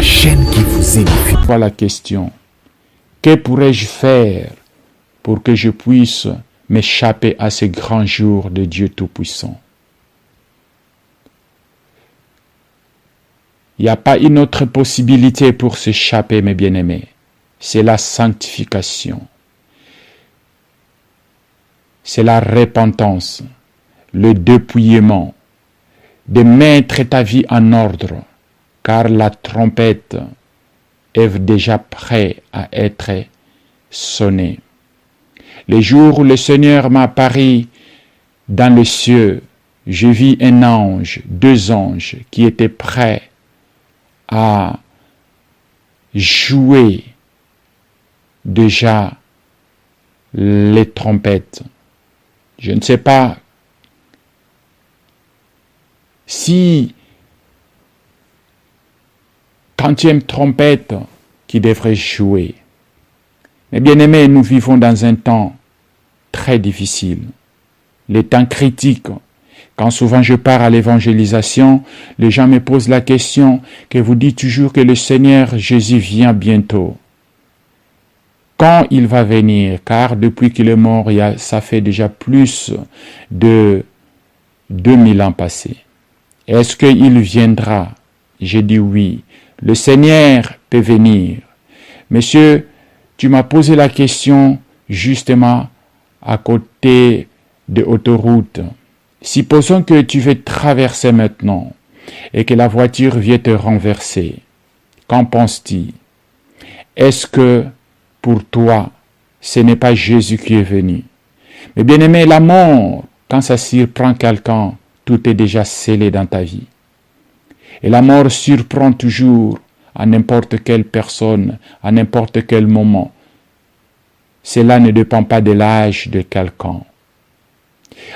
la chaîne qui vous édifie. Voilà la question. Que pourrais-je faire pour que je puisse m'échapper à ce grand jour de Dieu Tout-Puissant? Il n'y a pas une autre possibilité pour s'échapper, mes bien-aimés. C'est la sanctification. C'est la repentance, le dépouillement, de mettre ta vie en ordre, car la trompette est déjà prête à être sonnée. Le jour où le Seigneur m'a apparu dans le ciel, je vis un ange, deux anges qui étaient prêts à jouer déjà les trompettes. Je ne sais pas si quantième trompette qui devrait jouer. Mais bien aimés, nous vivons dans un temps très difficile, les temps critiques. Quand souvent je pars à l'évangélisation, les gens me posent la question que vous dites toujours que le Seigneur Jésus vient bientôt. Quand il va venir? Car depuis qu'il est mort, ça fait déjà plus de 2000 ans passés. Est-ce qu'il viendra? J'ai dit oui. Le Seigneur peut venir. Monsieur, tu m'as posé la question justement à côté de l'autoroute. Supposons que tu veux traverser maintenant et que la voiture vient te renverser. Qu'en penses-tu? Est-ce que pour toi, ce n'est pas Jésus qui est venu? Mais bien aimé, la mort, quand ça surprend quelqu'un, tout est déjà scellé dans ta vie. Et la mort surprend toujours à n'importe quelle personne, à n'importe quel moment. Cela ne dépend pas de l'âge de quelqu'un.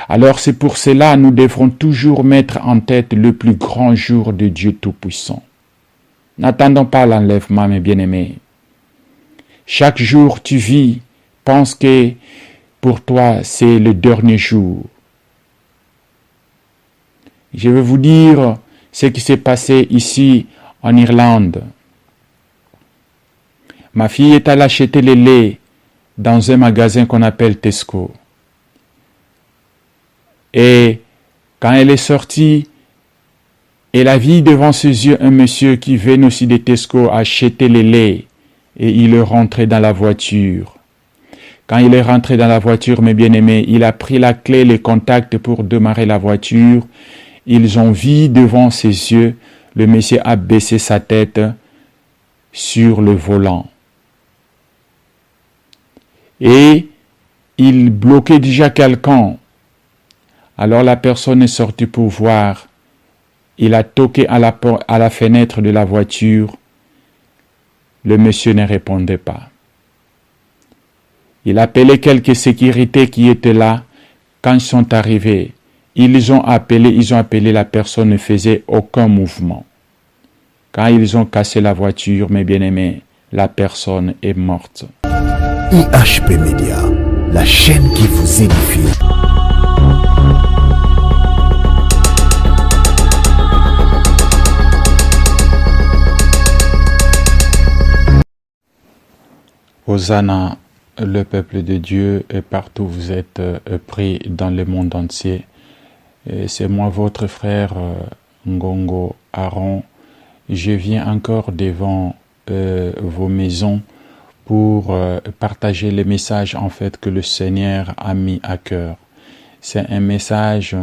Alors c'est pour cela que nous devrons toujours mettre en tête le plus grand jour de Dieu Tout-Puissant. N'attendons pas l'enlèvement, mes bien-aimés. Chaque jour tu vis, pense que pour toi c'est le dernier jour. Je vais vous dire ce qui s'est passé ici en Irlande. Ma fille est allée acheter le lait dans un magasin qu'on appelle Tesco. Et quand elle est sortie, elle a vu devant ses yeux un monsieur qui venait aussi de Tesco acheter le lait. Et il est rentré dans la voiture. Quand il est rentré dans la voiture, mes bien-aimés, il a pris la clé, les contacts pour démarrer la voiture. Ils ont vu devant ses yeux, le monsieur a baissé sa tête sur le volant. Et il bloquait déjà quelqu'un. Alors la personne est sortie pour voir. Il a toqué à la fenêtre de la voiture. Le monsieur ne répondait pas. Il appelait quelques sécurités qui étaient là. Quand ils sont arrivés, ils ont appelé, la personne ne faisait aucun mouvement. Quand ils ont cassé la voiture, mes bien-aimés, la personne est morte. IHP Média, la chaîne qui vous édifie. Hosanna, le peuple de Dieu, et partout vous êtes pris dans le monde entier. C'est moi, votre frère Ngongo Aaron. Je viens encore devant vos maisons pour partager les messages en fait que le Seigneur a mis à cœur. C'est un message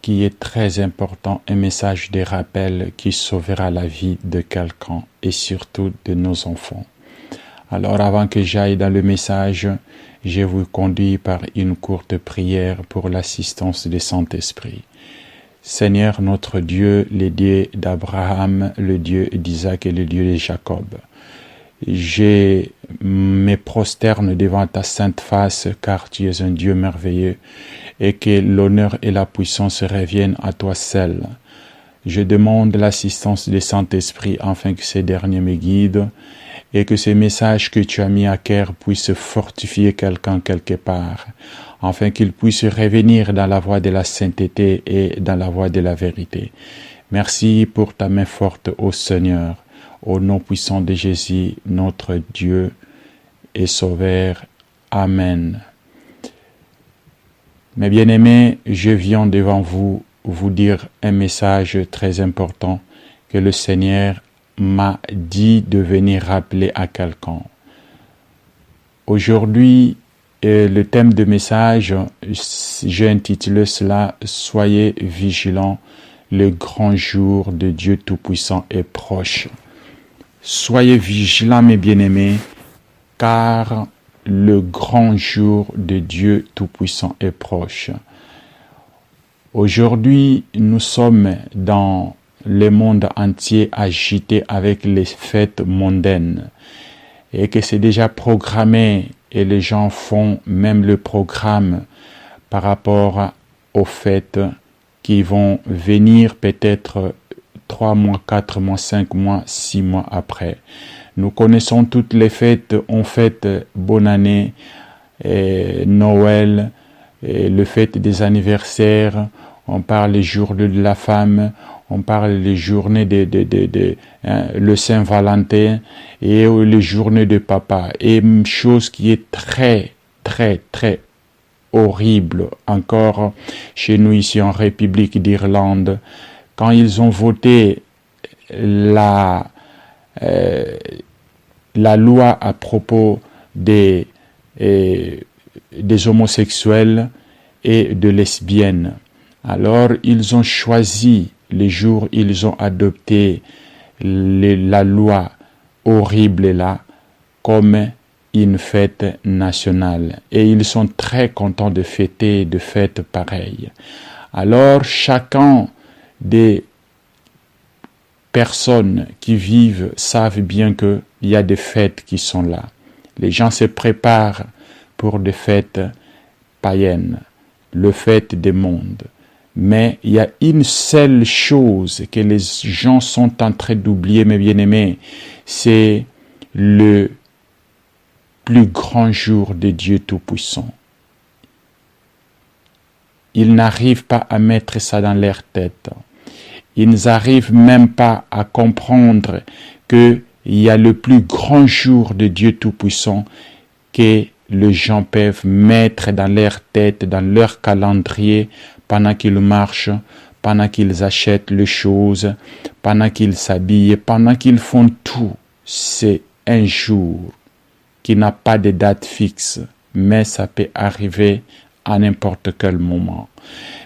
qui est très important, un message de rappel qui sauvera la vie de quelqu'un et surtout de nos enfants. Alors avant que j'aille dans le message, je vous conduis par une courte prière pour l'assistance du Saint-Esprit. Seigneur notre Dieu, le Dieu d'Abraham, le Dieu d'Isaac et le Dieu de Jacob, je me prosterne devant ta sainte face car tu es un Dieu merveilleux et que l'honneur et la puissance reviennent à toi seul. Je demande l'assistance du Saint-Esprit afin que ces derniers me guident et que ces messages que tu as mis à cœur puissent fortifier quelqu'un quelque part, afin qu'il puisse revenir dans la voie de la sainteté et dans la voie de la vérité. Merci pour ta main forte, ô Seigneur. au nom puissant de Jésus, notre Dieu et Sauveur. Amen. Mes bien-aimés, je viens devant vous dire un message très important que le Seigneur m'a dit de venir rappeler à quelqu'un. Aujourd'hui, le thème de message, j'ai intitulé cela « Soyez vigilants, le grand jour de Dieu Tout-Puissant est proche ». Soyez vigilants, mes bien-aimés, car le grand jour de Dieu Tout-Puissant est proche. Aujourd'hui, nous sommes dans le monde entier agité avec les fêtes mondaines et que c'est déjà programmé et les gens font même le programme par rapport aux fêtes qui vont venir peut-être 3 mois, 4 mois, 5 mois, 6 mois après. Nous connaissons toutes les fêtes. On fête Bonne Année, Noël, le fête des anniversaires. On parle les jours de la femme. On parle les journées le Saint-Valentin et les journées de papa. Et une chose qui est très, très, très horrible encore chez nous ici en République d'Irlande, quand ils ont voté la loi à propos des homosexuels et de lesbiennes. Alors, ils ont choisi les jours, ils ont adopté la loi horrible là comme une fête nationale. Et ils sont très contents de fêter de fêtes pareilles. Alors, chacun des personnes qui vivent savent bien qu'il y a des fêtes qui sont là. Les gens se préparent pour des fêtes païennes, le fête des mondes. Mais il y a une seule chose que les gens sont en train d'oublier, mes bien-aimés, c'est le plus grand jour de Dieu Tout-Puissant. Ils n'arrivent pas à mettre ça dans leur tête. Ils n'arrivent même pas à comprendre qu'il y a le plus grand jour de Dieu Tout-Puissant que les gens peuvent mettre dans leur tête, dans leur calendrier, pendant qu'ils marchent, pendant qu'ils achètent les choses, pendant qu'ils s'habillent, pendant qu'ils font tout. C'est un jour qui n'a pas de date fixe, mais ça peut arriver à n'importe quel moment.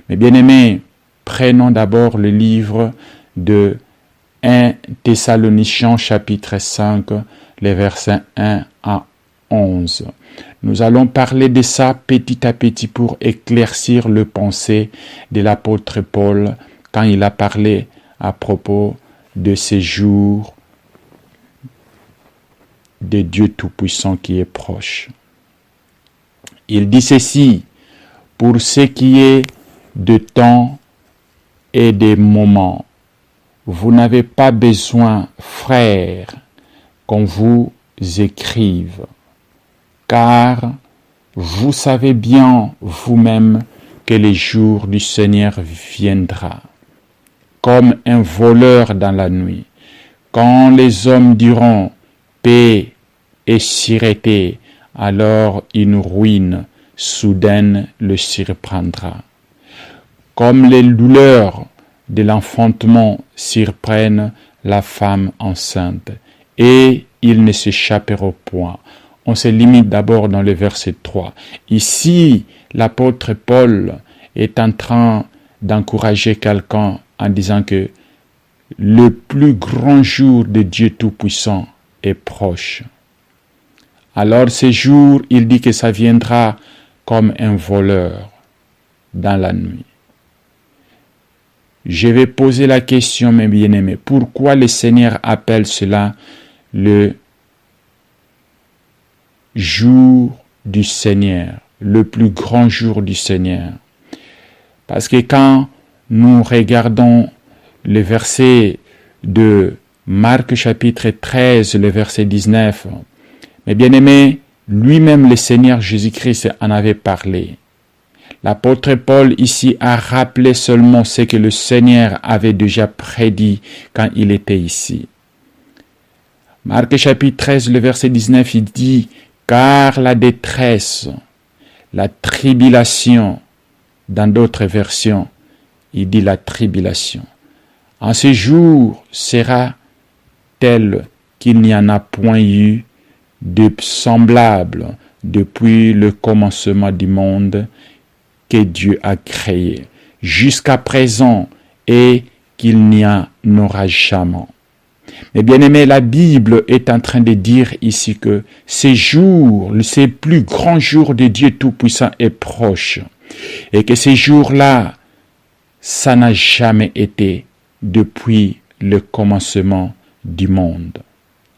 Mais bien aimés, prenons d'abord le livre de 1 Thessaloniciens chapitre 5, les versets 1 à 11. Nous allons parler de ça petit à petit pour éclaircir le pensée de l'apôtre Paul quand il a parlé à propos de ces jours de Dieu Tout-Puissant qui est proche. Il dit ceci: pour ce qui est de temps et des moments, vous n'avez pas besoin, frères, qu'on vous écrive, car vous savez bien vous-même que le jour du Seigneur viendra, comme un voleur dans la nuit, quand les hommes diront paix et sûreté, alors une ruine soudaine le surprendra. Comme les douleurs de l'enfantement surprennent la femme enceinte, et il ne s'échappera point. On se limite d'abord dans le verset 3. Ici, l'apôtre Paul est en train d'encourager quelqu'un en disant que le plus grand jour de Dieu Tout-Puissant est proche. Alors ce jour, il dit que ça viendra comme un voleur dans la nuit. Je vais poser la question, mes bien-aimés, pourquoi le Seigneur appelle cela le jour du Seigneur, le plus grand jour du Seigneur? Parce que quand nous regardons le verset de Marc chapitre 13, le verset 19, mes bien-aimés, lui-même le Seigneur Jésus-Christ en avait parlé. L'apôtre Paul ici a rappelé seulement ce que le Seigneur avait déjà prédit quand il était ici. Marc chapitre 13, le verset 19, il dit « Car la détresse, la tribulation », dans d'autres versions, il dit la tribulation. En ce jour sera tel qu'il n'y en a point eu de semblable depuis le commencement du monde que Dieu a créé, jusqu'à présent, et qu'il n'y en aura jamais. Mais bien aimé, la Bible est en train de dire ici que ces jours, ces plus grands jours de Dieu Tout-Puissant est proche. Et que ces jours-là, ça n'a jamais été depuis le commencement du monde.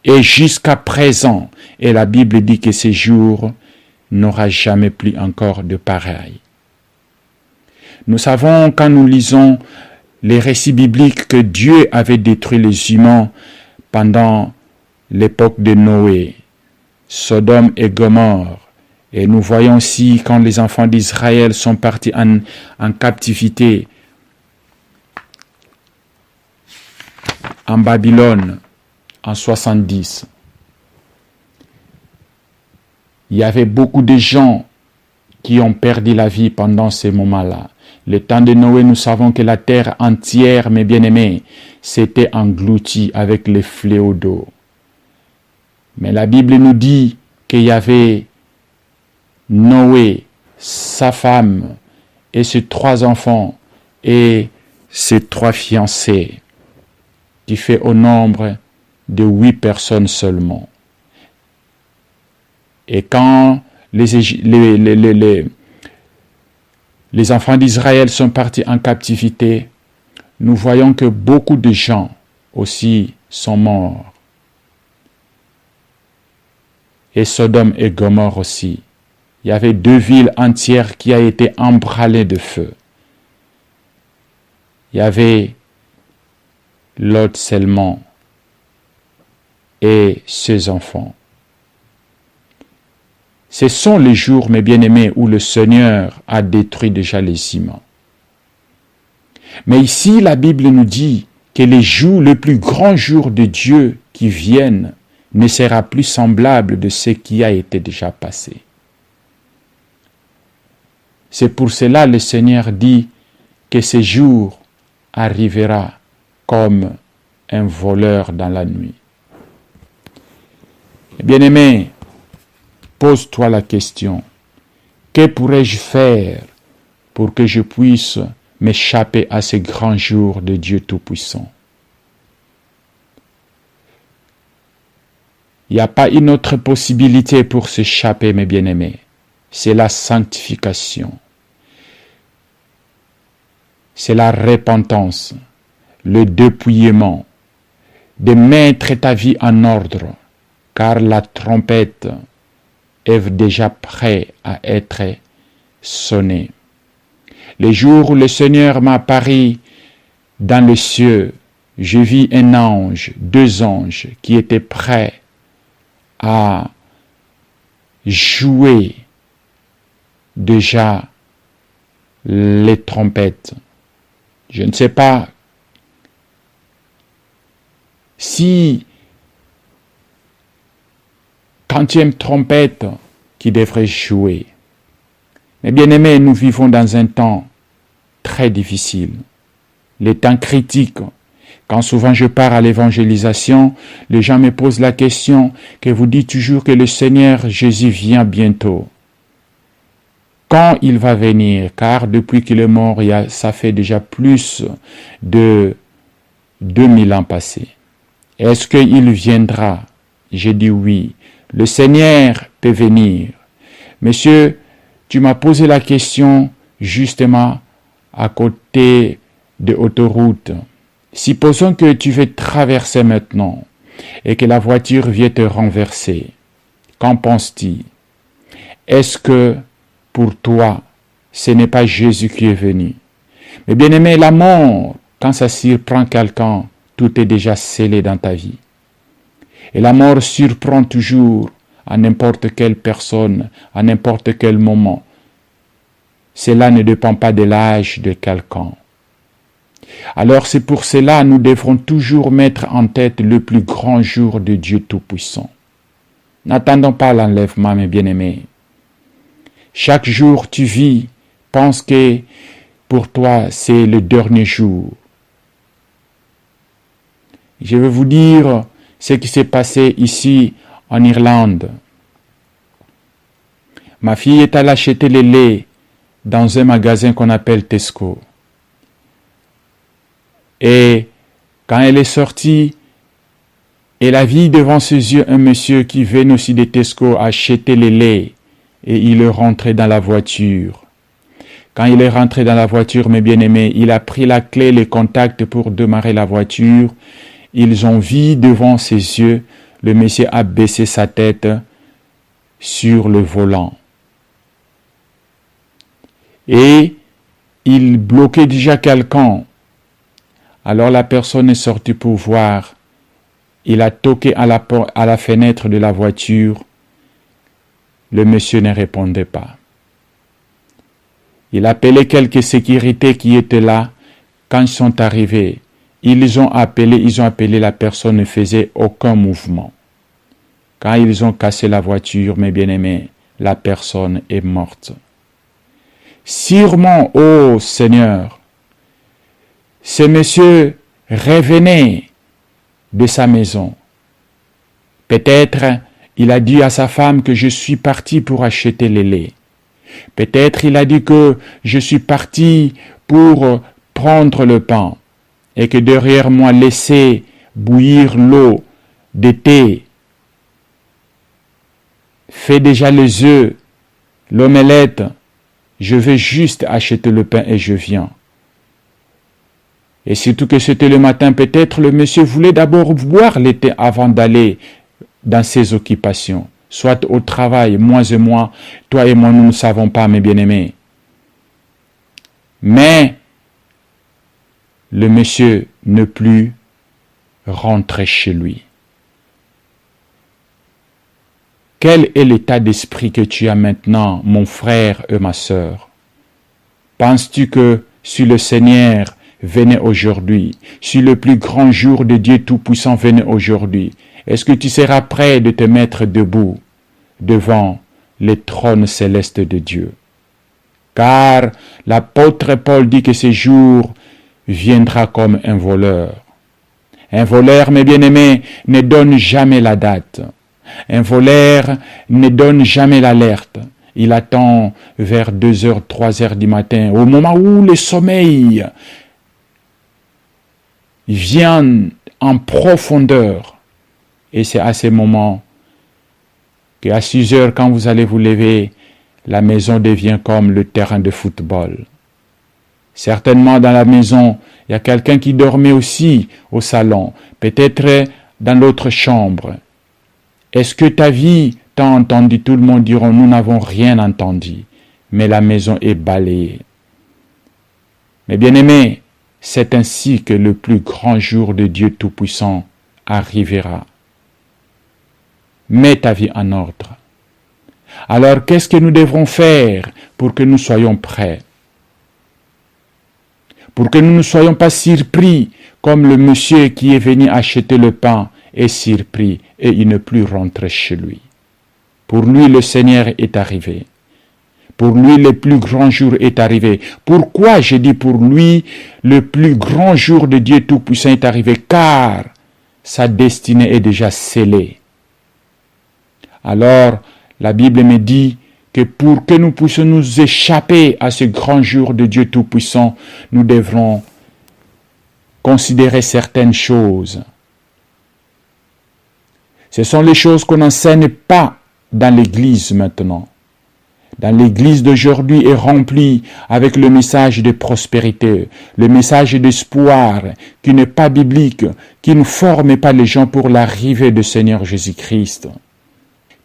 Et jusqu'à présent, et la Bible dit que ces jours n'aura jamais plus encore de pareil. Nous savons quand nous lisons les récits bibliques que Dieu avait détruit les humains pendant l'époque de Noé, Sodome et Gomorrhe. Et nous voyons aussi quand les enfants d'Israël sont partis en captivité en Babylone en 70. Il y avait beaucoup de gens qui ont perdu la vie pendant ces moments-là. Le temps de Noé, nous savons que la terre entière, mes bien-aimés, s'était engloutie avec les fléaux d'eau. Mais la Bible nous dit qu'il y avait Noé, sa femme et ses 3 enfants et ses 3 fiancés, qui fait au nombre de 8 personnes seulement. Et quand les enfants d'Israël sont partis en captivité, nous voyons que beaucoup de gens aussi sont morts. Et Sodome et Gomorrhe aussi. Il y avait 2 villes entières qui ont été emballées de feu. Il y avait Lot seulement et ses enfants. Ce sont les jours, mes bien-aimés, où le Seigneur a détruit déjà les humains. Mais ici, la Bible nous dit que le plus grand jour de Dieu qui viennent ne sera plus semblable de ce qui a été déjà passé. C'est pour cela que le Seigneur dit que ce jour arrivera comme un voleur dans la nuit. Bien-aimé, pose-toi la question, que pourrais-je faire pour que je puisse m'échapper à ce grand jour de Dieu Tout-Puissant? Il n'y a pas une autre possibilité pour s'échapper, mes bien-aimés. C'est la sanctification. C'est la repentance, le dépouillement, de mettre ta vie en ordre, car la trompette est déjà prête à être sonnée. Le jour où le Seigneur m'a apparu dans le ciel, je vis un ange, 2 anges qui étaient prêts à jouer déjà les trompettes. Je ne sais pas si quantième trompette qui devrait jouer. Mais bien aimés, nous vivons dans un temps très difficile, les temps critiques. Quand souvent je pars à l'évangélisation, les gens me posent la question que vous dites toujours que le Seigneur Jésus vient bientôt. Quand il va venir? Car depuis qu'il est mort, ça fait déjà plus de 2000 ans passés. Est-ce qu'il viendra? J'ai dit oui. Le Seigneur peut venir. Monsieur, tu m'as posé la question justement à côté de l'autoroute. Supposons que tu veux traverser maintenant et que la voiture vient te renverser. Qu'en penses-tu? Est-ce que pour toi, ce n'est pas Jésus qui est venu? Mais bien aimé, la mort, quand ça surprend quelqu'un, tout est déjà scellé dans ta vie. Et la mort surprend toujours à n'importe quelle personne, à n'importe quel moment. Cela ne dépend pas de l'âge de quelqu'un. Alors c'est pour cela nous devrons toujours mettre en tête le plus grand jour de Dieu Tout-Puissant. N'attendons pas l'enlèvement, mes bien-aimés. Chaque jour tu vis, pense que pour toi c'est le dernier jour. Je vais vous dire ce qui s'est passé ici en Irlande. Ma fille est allée acheter le lait dans un magasin qu'on appelle Tesco. Et quand elle est sortie, elle a vu devant ses yeux un monsieur qui venait aussi de Tesco acheter le lait. Et il est rentré dans la voiture. Quand il est rentré dans la voiture, mes bien-aimés, il a pris la clé, les contacts pour démarrer la voiture. Ils ont vu devant ses yeux, le monsieur a baissé sa tête sur le volant. Et il bloquait déjà quelqu'un. Alors la personne est sortie pour voir. Il a toqué à la fenêtre de la voiture. Le monsieur ne répondait pas. Il appelait quelques sécurités qui étaient là. Quand ils sont arrivés, ils ont appelé la personne ne faisait aucun mouvement. Quand ils ont cassé la voiture, mes bien-aimés, la personne est morte. Sûrement, ô Seigneur, ce monsieur revenait de sa maison. Peut-être il a dit à sa femme que je suis parti pour acheter le lait. Peut-être il a dit que je suis parti pour prendre le pain et que derrière moi laisser bouillir l'eau de thé. Fais déjà les œufs, l'omelette. Je vais juste acheter le pain et je viens. Et surtout que c'était le matin, peut-être le monsieur voulait d'abord boire le thé avant d'aller dans ses occupations, soit au travail, moi et moi, toi et moi, nous ne savons pas, mes bien-aimés. Mais le monsieur ne plus rentrer chez lui. Quel est l'état d'esprit que tu as maintenant, mon frère et ma sœur? Penses-tu que si le Seigneur venait aujourd'hui, si le plus grand jour de Dieu Tout-Puissant venait aujourd'hui, est-ce que tu seras prêt de te mettre debout devant le trône céleste de Dieu? Car l'apôtre Paul dit que ce jour viendra comme un voleur. Un voleur, mes bien-aimés, ne donne jamais la date. Un voleur ne donne jamais l'alerte. Il attend vers 2h, 3h du matin, au moment où le sommeil vient en profondeur. Et c'est à ce moment qu'à 6h, quand vous allez vous lever, la maison devient comme le terrain de football. Certainement dans la maison, il y a quelqu'un qui dormait aussi au salon, peut-être dans l'autre chambre. Est-ce que ta vie t'a entendu? Tout le monde dira, nous n'avons rien entendu, mais la maison est balayée. Mais bien-aimés, c'est ainsi que le plus grand jour de Dieu Tout-Puissant arrivera. Mets ta vie en ordre. Alors, qu'est-ce que nous devrons faire pour que nous soyons prêts? Pour que nous ne soyons pas surpris comme le monsieur qui est venu acheter le pain est surpris et il ne plus rentrer chez lui. Pour lui, le Seigneur est arrivé. Pour lui, le plus grand jour est arrivé. Pourquoi je dis pour lui, le plus grand jour de Dieu Tout-Puissant est arrivé? Car sa destinée est déjà scellée. Alors, la Bible me dit que pour que nous puissions nous échapper à ce grand jour de Dieu Tout-Puissant, nous devrons considérer certaines choses. Ce sont les choses qu'on n'enseigne pas dans l'Église maintenant. Dans l'Église d'aujourd'hui est remplie avec le message de prospérité, le message d'espoir qui n'est pas biblique, qui ne forme pas les gens pour l'arrivée du Seigneur Jésus-Christ.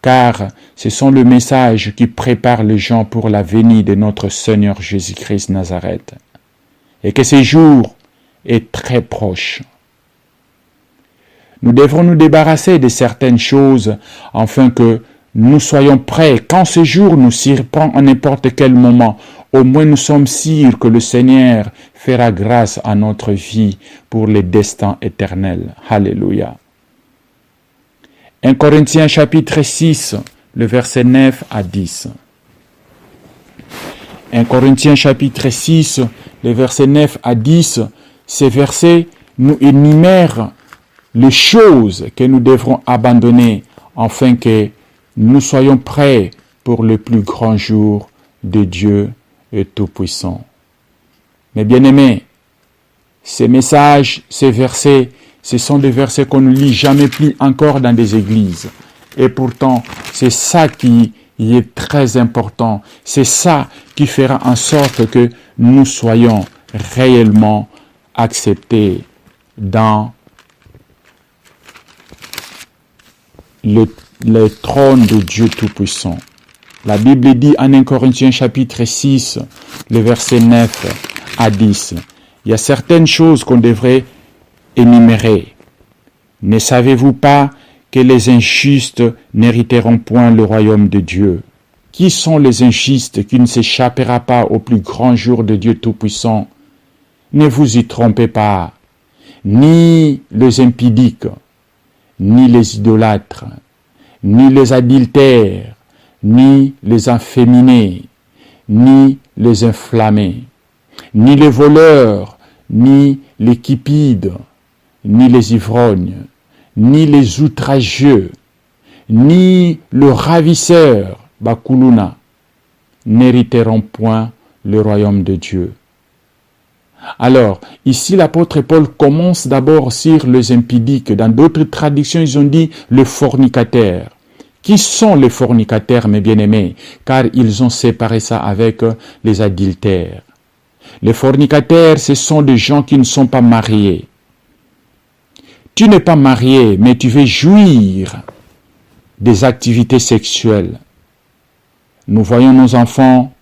Car ce sont le message qui prépare les gens pour la venue de notre Seigneur Jésus-Christ Nazareth. Et que ce jour est très proche. Nous devrons nous débarrasser de certaines choses afin que nous soyons prêts quand ce jour nous surprend à n'importe quel moment au moins nous sommes sûrs que le Seigneur fera grâce à notre vie pour les destins éternels. Alléluia. 1 Corinthiens chapitre 6, le verset 9 à 10. 1 Corinthiens chapitre 6, le verset 9 à 10, ces versets nous énumèrent les choses que nous devrons abandonner afin que nous soyons prêts pour le plus grand jour de Dieu Tout-Puissant. Mais bien-aimés, ces messages, ces versets, ce sont des versets qu'on ne lit jamais plus encore dans des églises. Et pourtant, c'est ça qui est très important. C'est ça qui fera en sorte que nous soyons réellement acceptés dans le trône de Dieu Tout-Puissant. La Bible dit en 1 Corinthiens chapitre 6, le verset 9 à 10, il y a certaines choses qu'on devrait énumérer. Ne savez-vous pas que les injustes n'hériteront point le royaume de Dieu? Qui sont les injustes qui ne s'échappera pas au plus grand jour de Dieu Tout-Puissant? Ne vous y trompez pas, ni les impudiques, ni les idolâtres, ni les adultères, ni les inféminés, ni les inflammés, ni les voleurs, ni les cupides, ni les ivrognes, ni les outrageux, ni le ravisseur, Bakuluna, n'hériteront point le royaume de Dieu. Alors, ici l'apôtre Paul commence d'abord sur les impudiques. Dans d'autres traductions, ils ont dit le fornicateur. Qui sont les fornicataires, mes bien-aimés? Car ils ont séparé ça avec les adultères. Les fornicataires, ce sont des gens qui ne sont pas mariés. Tu n'es pas marié, mais tu veux jouir des activités sexuelles. Nous voyons nos enfants,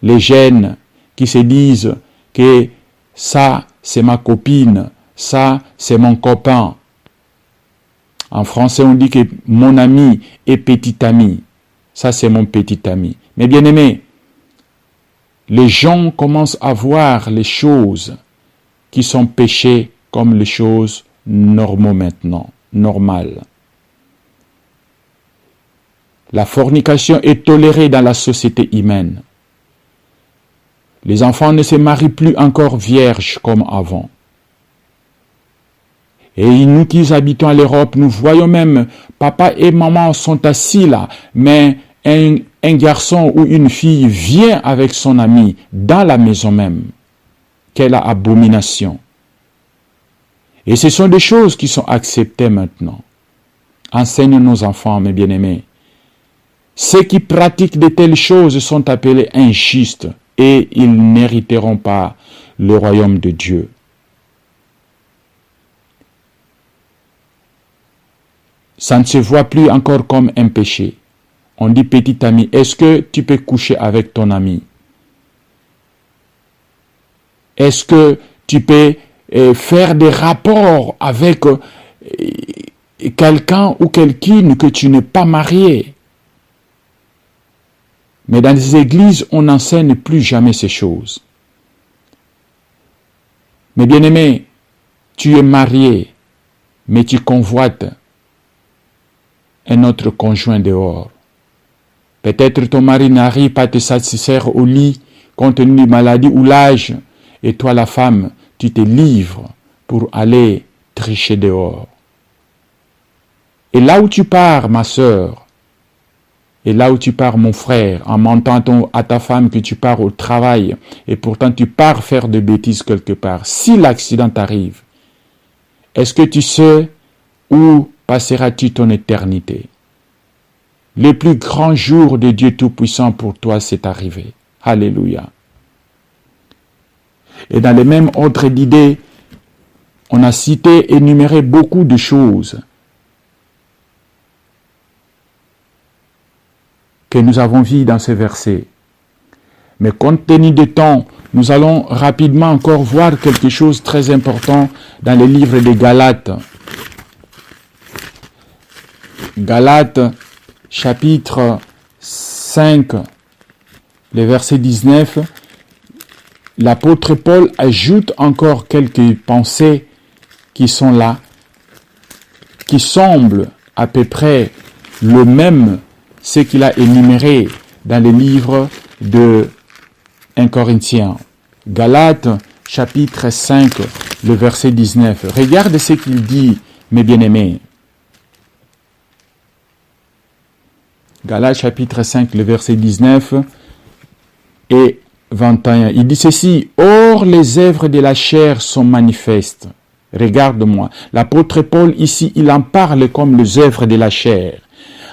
les jeunes, qui se disent que ça, c'est ma copine, ça, c'est mon copain. En français, on dit que mon ami est petit ami. Ça, c'est mon petit ami. Mais bien aimé, les gens commencent à voir les choses qui sont péchées comme les choses normaux maintenant, normales. La fornication est tolérée dans la société humaine. Les enfants ne se marient plus encore vierges comme avant. Et nous qui habitons à l'Europe, nous voyons même, papa et maman sont assis là, mais un garçon ou une fille vient avec son ami dans la maison même. Quelle abomination! Et ce sont des choses qui sont acceptées maintenant. Enseigne nos enfants, mes bien-aimés. Ceux qui pratiquent de telles choses sont appelés injustes et ils n'hériteront pas le royaume de Dieu. Ça ne se voit plus encore comme un péché. On dit, petit ami, est-ce que tu peux coucher avec ton ami? Est-ce que tu peux faire des rapports avec quelqu'un ou quelqu'une que tu n'es pas marié? Mais dans les églises, on n'enseigne plus jamais ces choses. Mais bien-aimé, tu es marié, mais tu convoites un autre conjoint dehors. Peut-être ton mari n'arrive pas à te satisfaire au lit compte tenu de maladie ou l'âge, et toi la femme, tu te livres pour aller tricher dehors. Et là où tu pars, ma sœur, et là où tu pars, mon frère, en mentant à ta femme que tu pars au travail, et pourtant tu pars faire des bêtises quelque part, si l'accident t'arrive, est-ce que tu sais où passeras-tu ton éternité? Le plus grand jour de Dieu Tout-Puissant pour toi, c'est arrivé. Alléluia. Et dans le même ordre d'idées, on a cité, énuméré beaucoup de choses que nous avons vues dans ces versets. Mais compte tenu du temps, nous allons rapidement encore voir quelque chose de très important dans le livre des Galates. Galates, chapitre 5, le verset 19, l'apôtre Paul ajoute encore quelques pensées qui sont là, qui semblent à peu près le même, ce qu'il a énuméré dans le livre de 1 Corinthiens. Galates, chapitre 5, le verset 19. Regarde ce qu'il dit, mes bien-aimés. Galates, chapitre 5, le verset 19 et 21. Il dit ceci: « Or, les œuvres de la chair sont manifestes. » Regarde-moi. L'apôtre Paul, ici, il en parle comme les œuvres de la chair.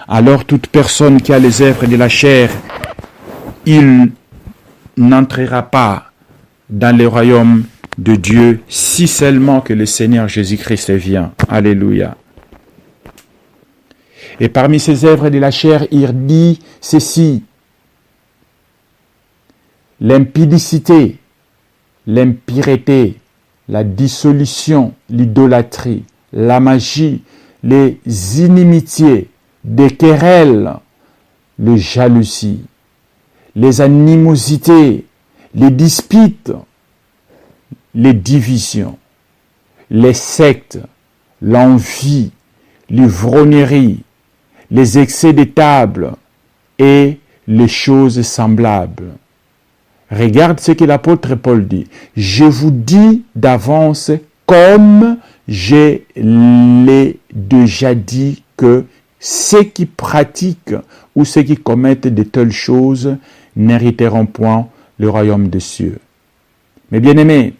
Alors, toute personne qui a les œuvres de la chair, il n'entrera pas dans le royaume de Dieu, si seulement que le Seigneur Jésus-Christ vient. Alléluia. Et parmi ces œuvres de la chair, il dit ceci: l'impudicité, l'impureté, la dissolution, l'idolâtrie, la magie, les inimitiés, des querelles, les jalousies, les animosités, les disputes, les divisions, les sectes, l'envie, l'ivrognerie, les excès de table et les choses semblables. Regarde ce que l'apôtre Paul dit. Je vous dis d'avance, comme je l'ai déjà dit, que ceux qui pratiquent ou ceux qui commettent de telles choses n'hériteront point le royaume des cieux. Mais bien aimés,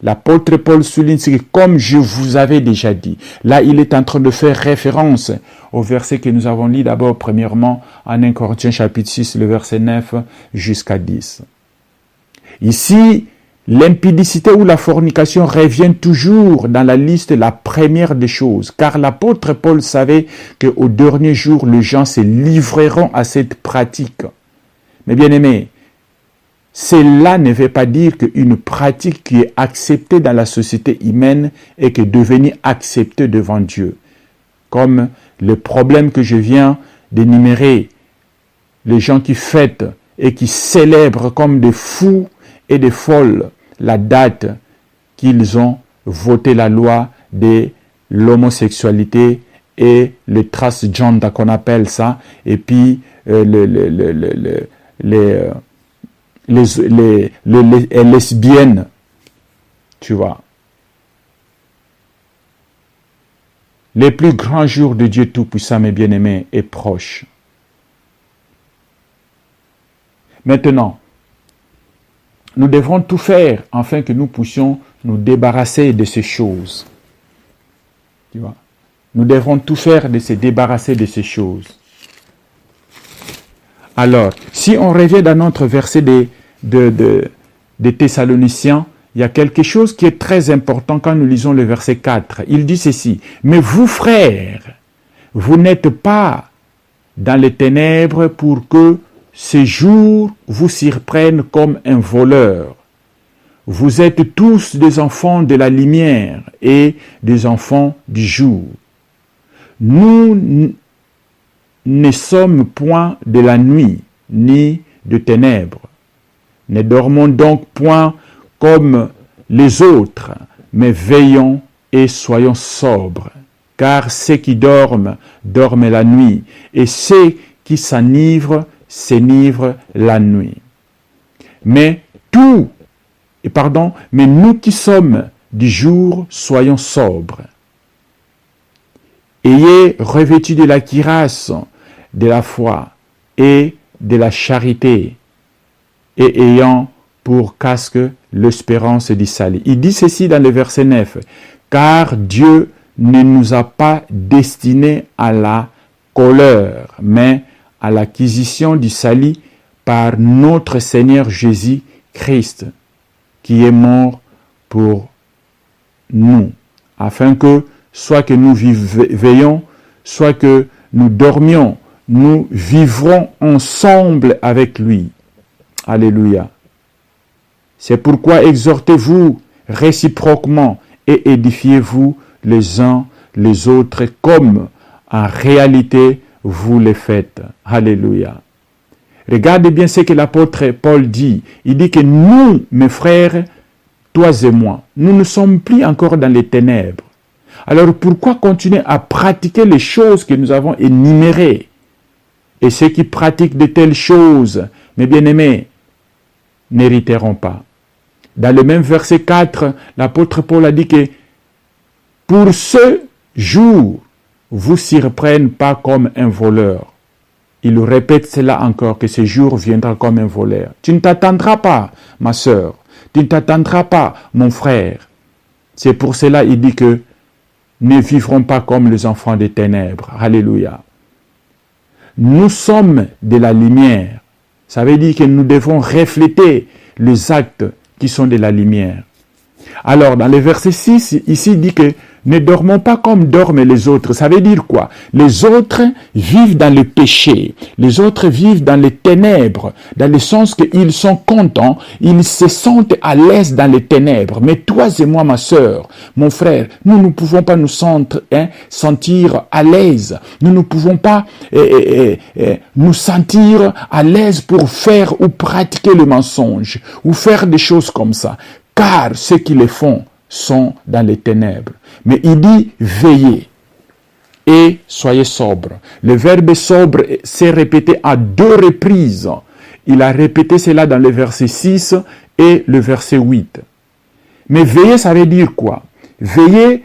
l'apôtre Paul souligne que comme je vous avais déjà dit, là il est en train de faire référence au verset que nous avons lu d'abord premièrement en 1 Corinthiens chapitre 6, le verset 9 jusqu'à 10. Ici, l'impudicité ou la fornication revient toujours dans la liste la première des choses, car l'apôtre Paul savait qu'au dernier jour, les gens se livreront à cette pratique. Mais bien aimés, cela ne veut pas dire qu'une pratique qui est acceptée dans la société humaine est que devenue acceptée devant Dieu. Comme le problème que je viens d'énumérer, les gens qui fêtent et qui célèbrent comme des fous et des folles la date qu'ils ont voté la loi de l'homosexualité et le transgender qu'on appelle ça, et puis les lesbiennes, tu vois. Les plus grands jours de Dieu Tout-Puissant, mes bien-aimés, est proche. Maintenant, nous devrons tout faire afin que nous puissions nous débarrasser de ces choses. Tu vois? Nous devrons tout faire de se débarrasser de ces choses. Alors, si on revient dans notre verset des Thessaloniciens, il y a quelque chose qui est très important quand nous lisons le verset 4. Il dit ceci: « Mais vous, frères, vous n'êtes pas dans les ténèbres pour que ces jours vous surprennent comme un voleur. Vous êtes tous des enfants de la lumière et des enfants du jour. Nous ne sommes point de la nuit, ni de ténèbres. Ne dormons donc point comme les autres, mais veillons et soyons sobres. Car ceux qui dorment, dorment la nuit, et ceux qui s'enivrent la nuit. Mais nous qui sommes du jour, soyons sobres. Ayez revêtu de la cuirasse, de la foi et de la charité, et ayant pour casque l'espérance du salut. Il dit ceci dans le verset 9, « Car Dieu ne nous a pas destinés à la colère, mais à l'acquisition du salut par notre Seigneur Jésus-Christ, qui est mort pour nous, afin que, soit que nous veillons, soit que nous dormions, nous vivrons ensemble avec lui. » Alléluia. C'est pourquoi exhortez-vous réciproquement et édifiez-vous les uns les autres comme en réalité vous le faites. Alléluia. Regardez bien ce que l'apôtre Paul dit. Il dit que nous, mes frères, toi et moi, nous ne sommes plus encore dans les ténèbres. Alors pourquoi continuer à pratiquer les choses que nous avons énumérées? Et ceux qui pratiquent de telles choses, mes bien-aimés, n'hériteront pas. Dans le même verset 4, l'apôtre Paul a dit que pour ce jour, vous s'y reprennent pas comme un voleur. Il répète cela encore, que ce jour viendra comme un voleur. Tu ne t'attendras pas, ma sœur. Tu ne t'attendras pas, mon frère. C'est pour cela qu'il dit que ne vivrons pas comme les enfants des ténèbres. Alléluia. Nous sommes de la lumière. Ça veut dire que nous devons refléter les actes qui sont de la lumière. Alors, dans le verset 6, ici, il dit que ne dormons pas comme dorment les autres. Ça veut dire quoi? Les autres vivent dans le péché. Les autres vivent dans les ténèbres. Dans le sens qu'ils sont contents. Ils se sentent à l'aise dans les ténèbres. Mais toi et moi, ma sœur, mon frère, nous ne pouvons pas nous sentir à l'aise. Nous ne pouvons pas nous sentir à l'aise pour faire ou pratiquer le mensonge. Ou faire des choses comme ça. Car ceux qui les font sont dans les ténèbres. Mais il dit veillez et soyez sobres. Le verbe sobre s'est répété à 2 reprises. Il a répété cela dans le verset 6 et le verset 8. Mais veiller, ça veut dire quoi? Veiller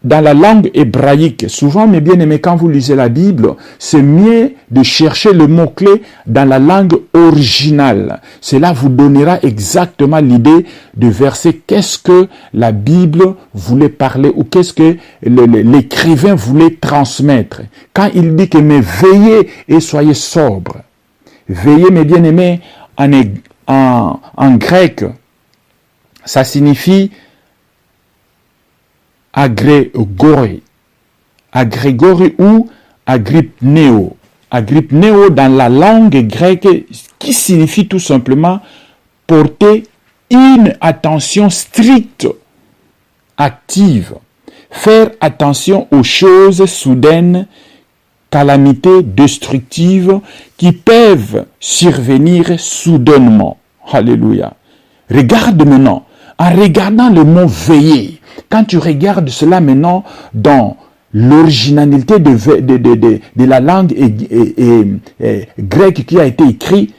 dans la langue hébraïque. Souvent, mes bien-aimés, quand vous lisez la Bible, c'est mieux de chercher le mot-clé dans la langue originale. Cela vous donnera exactement l'idée du verset. Qu'est-ce que la Bible voulait parler ou qu'est-ce que l'écrivain voulait transmettre. Quand il dit que mais veillez et soyez sobres. Veillez, mes bien-aimés, en grec, ça signifie agrégoré ou agrypnéo. Agrypnéo dans la langue grecque qui signifie tout simplement porter une attention stricte, active, faire attention aux choses soudaines, calamités destructives qui peuvent survenir soudainement. Alléluia. Regarde maintenant, en regardant le mot veiller, quand tu regardes cela maintenant dans l'originalité de la langue grecque qui a été écrite,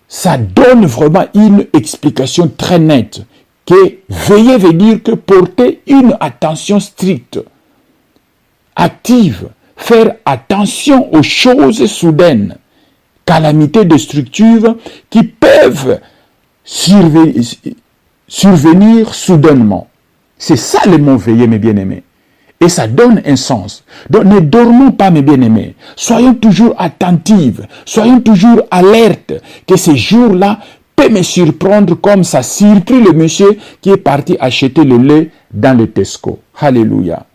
ça donne vraiment une explication très nette. Que veiller veut dire que porter une attention stricte, active, faire attention aux choses soudaines, calamités destructives qui peuvent survenir soudainement. C'est ça le mot veiller, mes bien-aimés. Et ça donne un sens. Donc ne dormons pas, mes bien-aimés. Soyons toujours attentifs. Soyons toujours alertes que ces jours-là peuvent me surprendre comme ça surprit le monsieur qui est parti acheter le lait dans le Tesco. Alléluia.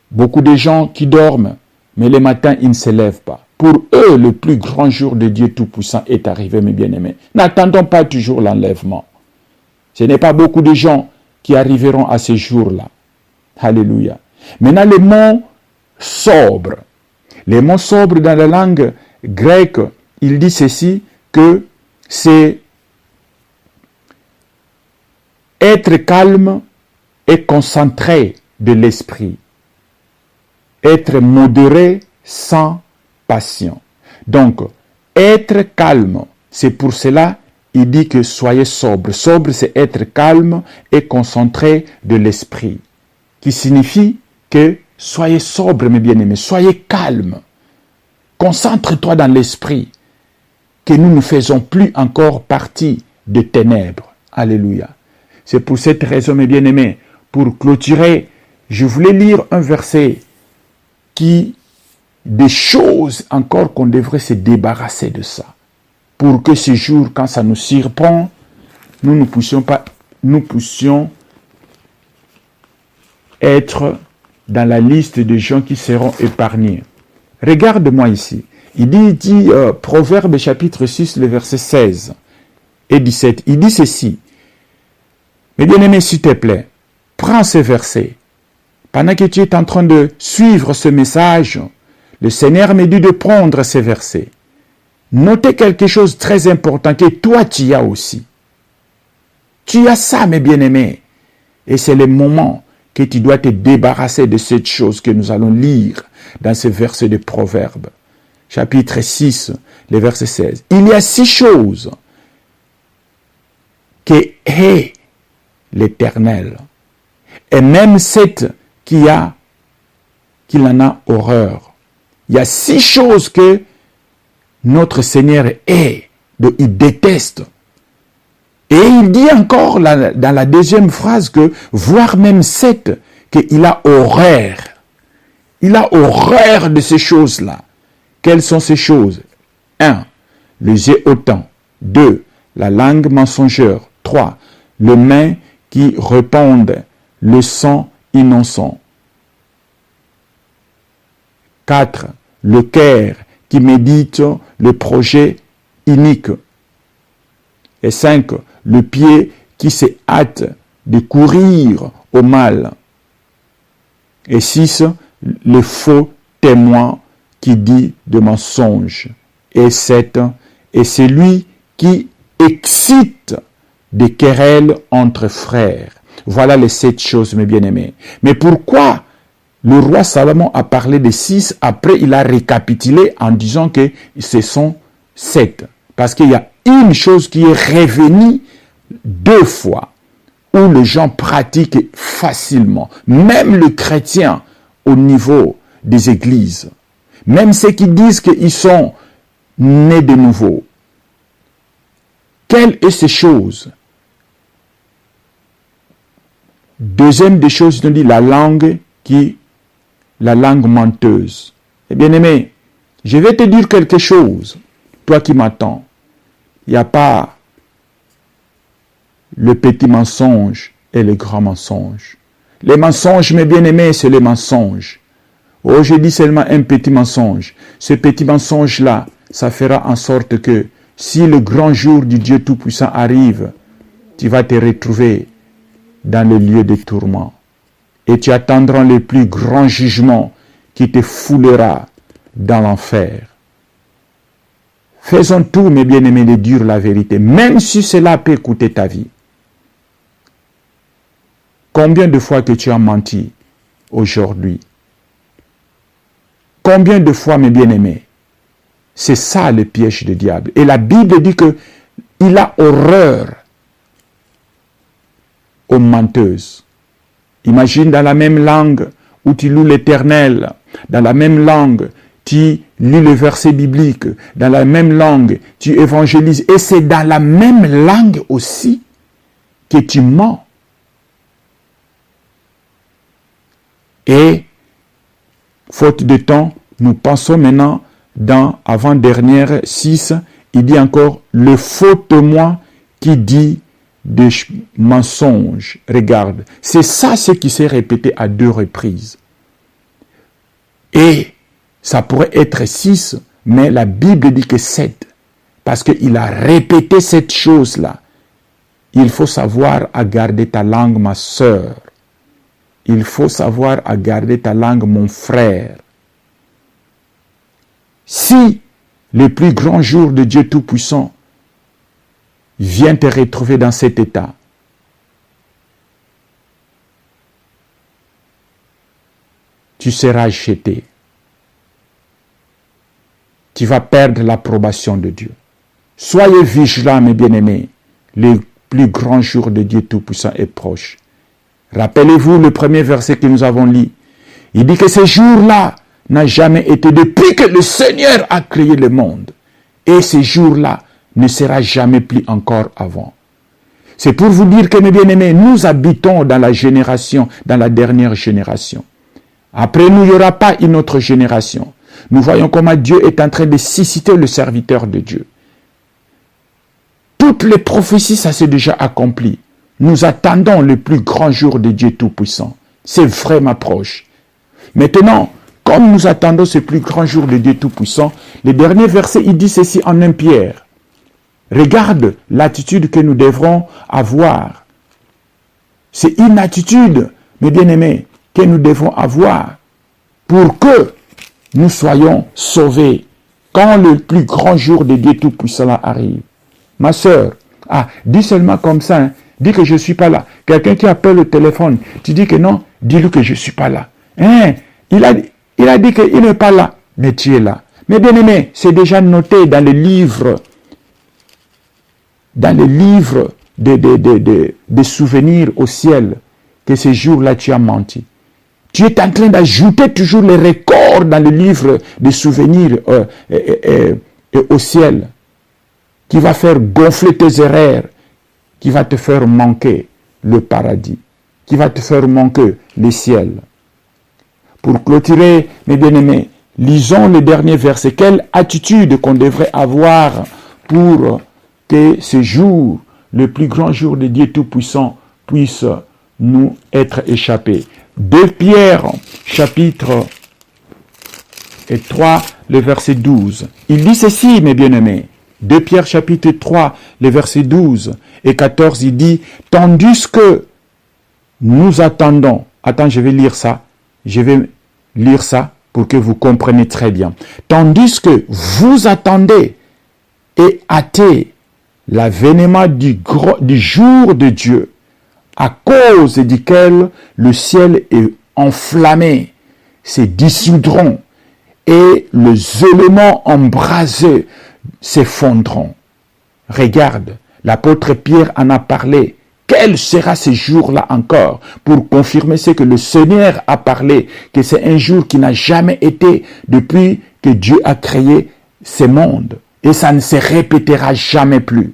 Beaucoup de gens qui dorment, mais le matin, ils ne se lèvent pas. Pour eux, le plus grand jour de Dieu Tout-Puissant est arrivé, mes bien-aimés. N'attendons pas toujours l'enlèvement. Ce n'est pas beaucoup de gens qui arriveront à ce jour-là. Alléluia. Maintenant, le mot sobre. Le mot sobre dans la langue grecque, il dit ceci, que c'est être calme et concentré de l'esprit. Être modéré sans passion. Donc, être calme, c'est pour cela il dit que soyez sobre. Sobre, c'est être calme et concentré de l'esprit. Qui signifie que soyez sobre, mes bien-aimés. Soyez calme. Concentre-toi dans l'esprit. Que nous ne faisons plus encore partie des ténèbres. Alléluia. C'est pour cette raison, mes bien-aimés, pour clôturer, je voulais lire un verset des choses encore qu'on devrait se débarrasser de ça. Pour que ce jour, quand ça nous surprend, nous ne puissions être dans la liste des gens qui seront épargnés. Regarde-moi ici. Il dit Proverbe chapitre 6, le verset 16 et 17. Il dit ceci. Mais bien-aimé, s'il te plaît, prends ce verset. Pendant que tu es en train de suivre ce message, le Seigneur me dit de prendre ces versets. notez quelque chose de très important que toi tu as aussi. Tu as ça, mes bien-aimés. Et c'est le moment que tu dois te débarrasser de cette chose que nous allons lire dans ce verset de Proverbes. Chapitre 6, le verset 16. Il y a 6 choses que hait l'Éternel. Et même 7 qu'il en a horreur. Il y a 6 choses que notre Seigneur hait, il déteste. Et il dit encore dans la deuxième phrase que, voire même 7, qu'il a horreur. Il a horreur de ces choses-là. Quelles sont ces choses? 1. Les yeux hautains. 2. La langue mensongère. 3. Les mains qui répandent le sang innocent. 4. Le cœur qui médite le projet inique. Et 5. Le pied qui se hâte de courir au mal. Et 6. Le faux témoin qui dit de mensonges. Et 7. Et celui qui excite des querelles entre frères. Voilà les 7 choses, mes bien-aimés. Mais pourquoi le roi Salomon a parlé de 6, après il a récapitulé en disant que ce sont 7? Parce qu'il y a une chose qui est revenue 2 fois, où les gens pratiquent facilement, même le chrétien au niveau des églises, même ceux qui disent qu'ils sont nés de nouveau. Quelle est ces choses? Deuxième des choses, il nous dit la langue menteuse. Eh bien aimé, je vais te dire quelque chose, toi qui m'attends. Il n'y a pas le petit mensonge et le grand mensonge. Les mensonges, mes bien-aimés, c'est les mensonges. Oh, je dis seulement un petit mensonge. Ce petit mensonge-là, ça fera en sorte que si le grand jour du Dieu Tout-Puissant arrive, tu vas te retrouver dans le lieu de tourment. Et tu attendras le plus grand jugement qui te foulera dans l'enfer. Faisons tout, mes bien-aimés, de dire la vérité, même si cela peut coûter ta vie. Combien de fois que tu as menti aujourd'hui? Combien de fois, mes bien-aimés? C'est ça le piège du diable. Et la Bible dit que il a horreur aux menteuses. Imagine dans la même langue où tu loues l'Éternel, dans la même langue, tu lis le verset biblique, dans la même langue, tu évangélises. Et c'est dans la même langue aussi que tu mens. Et, faute de temps, nous pensons maintenant dans avant-dernière 6, il dit encore le faux témoin qui dit des mensonges. Regarde, c'est ça ce qui s'est répété à 2 reprises. Et ça pourrait être 6, mais la Bible dit que 7. Parce qu'il a répété cette chose-là. Il faut savoir à garder ta langue, ma sœur. Il faut savoir à garder ta langue, mon frère. Si le plus grand jour de Dieu Tout-Puissant vient te retrouver dans cet état, tu seras jeté. Tu vas perdre l'approbation de Dieu. Soyez vigilants, mes bien-aimés. Le plus grand jour de Dieu Tout-Puissant est proche. Rappelez-vous le premier verset que nous avons lu. Il dit que ce jour-là n'a jamais été depuis que le Seigneur a créé le monde. Et ce jour-là ne sera jamais plus encore avant. C'est pour vous dire que, mes bien-aimés, nous habitons dans la génération, dans la dernière génération. Après nous, il n'y aura pas une autre génération. Nous voyons comment Dieu est en train de susciter le serviteur de Dieu. Toutes les prophéties, ça s'est déjà accompli. Nous attendons le plus grand jour de Dieu Tout-Puissant. C'est vraiment proche. Maintenant, comme nous attendons ce plus grand jour de Dieu Tout-Puissant, le dernier verset, il dit ceci en 1 Pierre. Regarde l'attitude que nous devrons avoir. C'est une attitude, mes bien-aimés, que nous devons avoir pour que nous soyons sauvés quand le plus grand jour de Dieu Tout-Puissant arrive. Ma sœur, dis seulement comme ça, hein, dis que je ne suis pas là. Quelqu'un qui appelle au téléphone, tu dis que non, dis-lui que je ne suis pas là. Hein? Il a dit qu'il n'est pas là, mais tu es là. Mais bien aimé, c'est déjà noté dans les livres des souvenirs au ciel, que ce jour-là tu as menti. Tu es en train d'ajouter toujours les records dans le livre des souvenirs au ciel, qui va faire gonfler tes erreurs, qui va te faire manquer le paradis, qui va te faire manquer le ciel. Pour clôturer, mes bien-aimés, lisons le dernier verset. Quelle attitude qu'on devrait avoir pour que ce jour, le plus grand jour de Dieu Tout-Puissant, puisse nous être échappé. 2 Pierre, chapitre 3, le verset 12. Il dit ceci, mes bien-aimés. 2 Pierre, chapitre 3, le verset 12 et 14, il dit, tandis que nous attendons. Attends, je vais lire ça. Je vais lire ça pour que vous compreniez très bien. Tandis que vous attendez et hâtez l'avènement du jour de Dieu, à cause duquel le ciel est enflammé, se dissoudront et les éléments embrasés s'effondreront. Regarde, l'apôtre Pierre en a parlé. Quel sera ce jour-là encore pour confirmer ce que le Seigneur a parlé, que c'est un jour qui n'a jamais été depuis que Dieu a créé ce monde et ça ne se répétera jamais plus.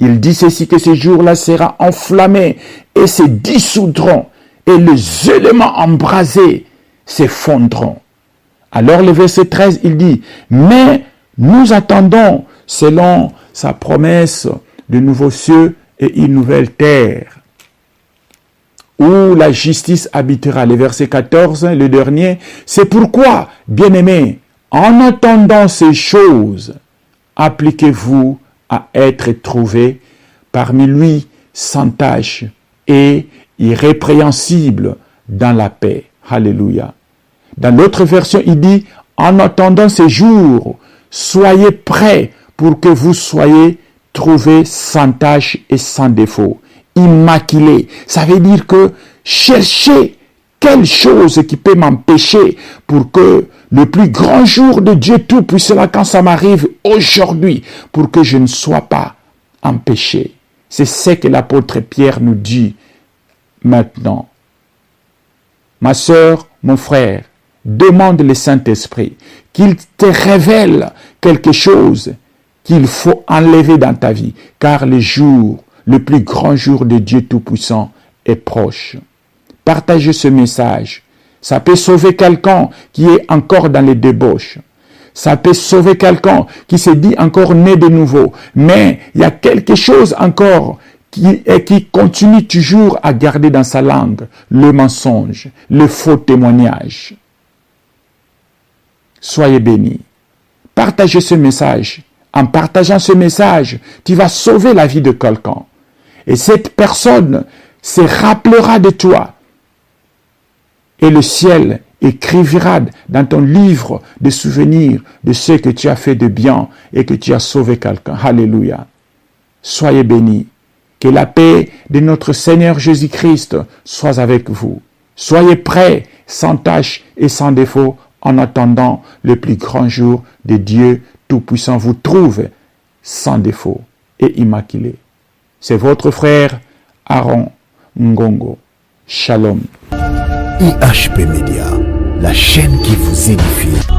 Il dit ceci, que ce jour-là sera enflammé et se dissoudront et les éléments embrasés s'effondreront. Alors le verset 13, il dit, mais nous attendons selon sa promesse de nouveaux cieux et une nouvelle terre, où la justice habitera. Le verset 14, le dernier, c'est pourquoi, bien-aimés, en attendant ces choses, appliquez-vous à être trouvés parmi lui sans tache et irrépréhensible dans la paix. Alléluia. Dans l'autre version, il dit, en attendant ces jours, soyez prêts pour que vous soyez trouvés sans tache et sans défaut, immaculés. Ça veut dire que cherchez quelle chose qui peut m'empêcher pour que le plus grand jour de Dieu Tout-Puissant, quand ça m'arrive aujourd'hui, pour que je ne sois pas empêché. C'est ce que l'apôtre Pierre nous dit maintenant. Ma sœur, mon frère, demande le Saint-Esprit qu'il te révèle quelque chose qu'il faut enlever dans ta vie, car le jour, le plus grand jour de Dieu Tout-Puissant est proche. Partagez ce message. Ça peut sauver quelqu'un qui est encore dans les débauches. Ça peut sauver quelqu'un qui se dit encore né de nouveau. Mais il y a quelque chose encore qui continue toujours à garder dans sa langue le mensonge, le faux témoignage. Soyez bénis. Partagez ce message. En partageant ce message, tu vas sauver la vie de quelqu'un. Et cette personne se rappellera de toi. Et le ciel écrira dans ton livre de souvenirs de ce que tu as fait de bien et que tu as sauvé quelqu'un. Alléluia. Soyez bénis. Que la paix de notre Seigneur Jésus-Christ soit avec vous. Soyez prêts, sans tache et sans défaut, en attendant le plus grand jour de Dieu Tout-Puissant vous trouve sans défaut et immaculé. C'est votre frère Aaron Ngongo. Shalom. IHP Media, la chaîne qui vous édifie.